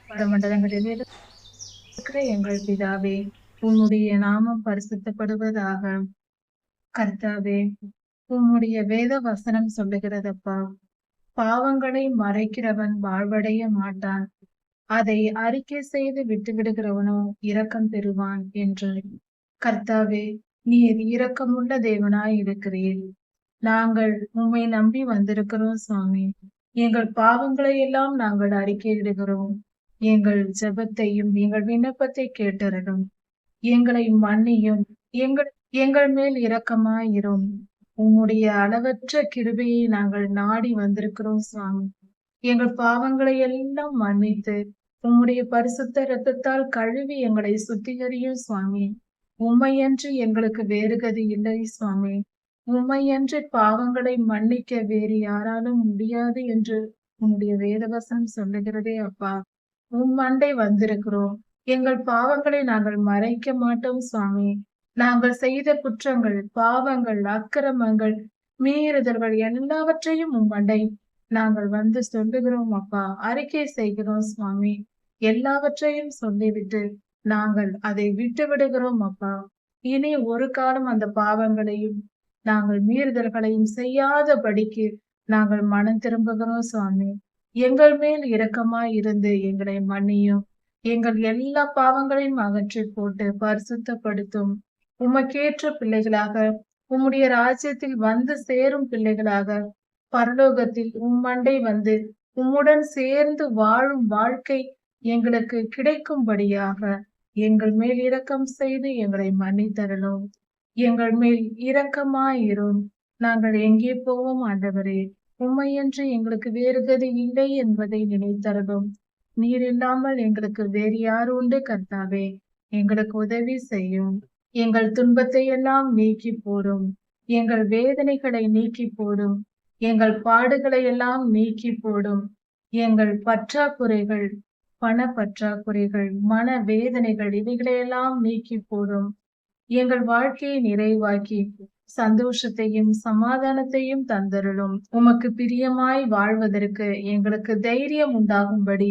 பரமண்டலங்களில் இருக்கிற எங்கள் பிதாவே, உம்முடைய நாமம் பரிசுத்தப்படுவதாக. கர்த்தாவே, உம்முடைய வேத வசனம் சொல்லுகிறதப்பா, பாவங்களை மறைக்கிறவன் வாழ்வடைய மாட்டான், அதை அறிக்கை செய்து விட்டுவிடுகிறவனோ இரக்கம் பெறுவான் என்று. கர்த்தாவே, நீர் இரக்கமுள்ள தேவனாய் இருக்கிறீர். நாங்கள் உம்மை நம்பி வந்திருக்கிறோம் சுவாமி. எங்கள் பாவங்களை எல்லாம் நாங்கள் அறிக்கையிடுகிறோம். எங்கள் ஜெபத்தையும் எங்கள் விண்ணப்பத்தை கேட்டருளும். எங்களை மன்னியும். எங்கள் எங்கள் மேல் இரக்கமாயிரும். உம்முடைய அளவற்ற கிருபையை நாங்கள் நாடி வந்திருக்கிறோம் சுவாமி. எங்கள் பாவங்களை எல்லாம் மன்னித்து உம்முடைய பரிசுத்த இரத்தத்தால் கழுவி எங்களை சுத்திகரியும் சுவாமி. உம்மையன்று எங்களுக்கு வேறு கதி இல்லை சுவாமி. உம்மையன்று பாவங்களை மன்னிக்க வேறு யாராலும் முடியாது என்று உம்முடைய வேதவசனம் சொல்லுகிறதே அப்பா. அண்டை வந்திருக்கிறோம். எங்கள் பாவங்களை நாங்கள் மறைக்க மாட்டோம் சுவாமி. நாங்கள் செய்த குற்றங்கள், பாவங்கள், அக்கிரமங்கள், மீறுதல்கள் எல்லாவற்றையும் அண்டை நாங்கள் வந்து சொல்லுகிறோம் அப்பா. அறிக்கை செய்கிறோம் சுவாமி. எல்லாவற்றையும் சொல்லிவிட்டு நாங்கள் அதை விட்டு விடுகிறோம் அப்பா. இனி ஒரு காலம் அந்த பாவங்களையும் நாங்கள் மீறுதல்களையும் செய்யாதபடிக்கு நாங்கள் மனம் திரும்புகிறோம் சுவாமி. எங்கள் மேல் இரக்கமாய் இருந்து எங்களை மன்னியும். எங்கள் எல்லா பாவங்களையும் அகற்றி போட்டு பரிசுத்தப்படுத்தும். உமக்கேற்ற பிள்ளைகளாக, உம்முடைய ராஜ்யத்தில் வந்து சேரும் பிள்ளைகளாக, பரலோகத்தில் உம்மண்டை வந்து உம்முடன் சேர்ந்து வாழும் வாழ்க்கை எங்களுக்கு கிடைக்கும்படியாக எங்கள் மேல் இரக்கம் செய்து எங்களை மன்னித்தரலும். எங்கள் மேல் இரக்கமாயிரும். நாங்கள் எங்கே போவோம் ஆண்டவரே? உம்மையன்று எங்களுக்கு வேறு கதி இல்லை என்பதை நினைத்தரலும். நீர் இல்லாமல் எங்களுக்கு வேறு யார் உண்டு கர்த்தாவே? எங்களுக்கு உதவி செய்யும். எங்கள் துன்பத்தை எல்லாம் நீக்கி போடும். எங்கள் வேதனைகளை நீக்கி போடும். எங்கள் பாடுகளை எல்லாம் நீக்கி போடும். எங்கள் பற்றாக்குறைகள், பண பற்றாக்குறைகள், மன வேதனைகள் இவைகளையெல்லாம் நீக்கி போடும். எங்கள் வாழ்க்கையை நிறைவாக்கி சந்தோஷத்தையும் சமாதானத்தையும் தந்தருளும். உமக்கு பிரியமாய் வாழ்வதற்கு எங்களுக்கு தைரியம் உண்டாகும்படி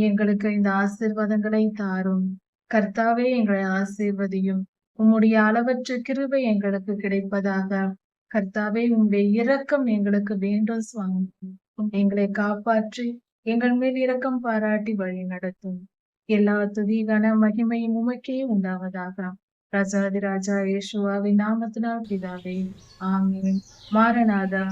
எங்களுக்கு இந்த ஆசீர்வாதங்களை தாரும். கர்த்தாவே, எங்களை ஆசீர்வதியும். உம்முடைய அளவற்ற கிருபை எங்களுக்கு கிடைப்பதாக. கர்த்தாவே, உம்முடைய இரக்கம் எங்களுக்கு வேண்டும் சுவாமி. எங்களை காப்பாற்றி எங்கள் மேல் இரக்கம் பாராட்டி வழி நடத்தும். எல்லா துதி கன மகிமையும் உமக்கே உண்டாவதாக. ராஜாதி ராஜா இயேசுவின் நாமத்தினால் பிதாவே, ஆமென். மாரநாதா.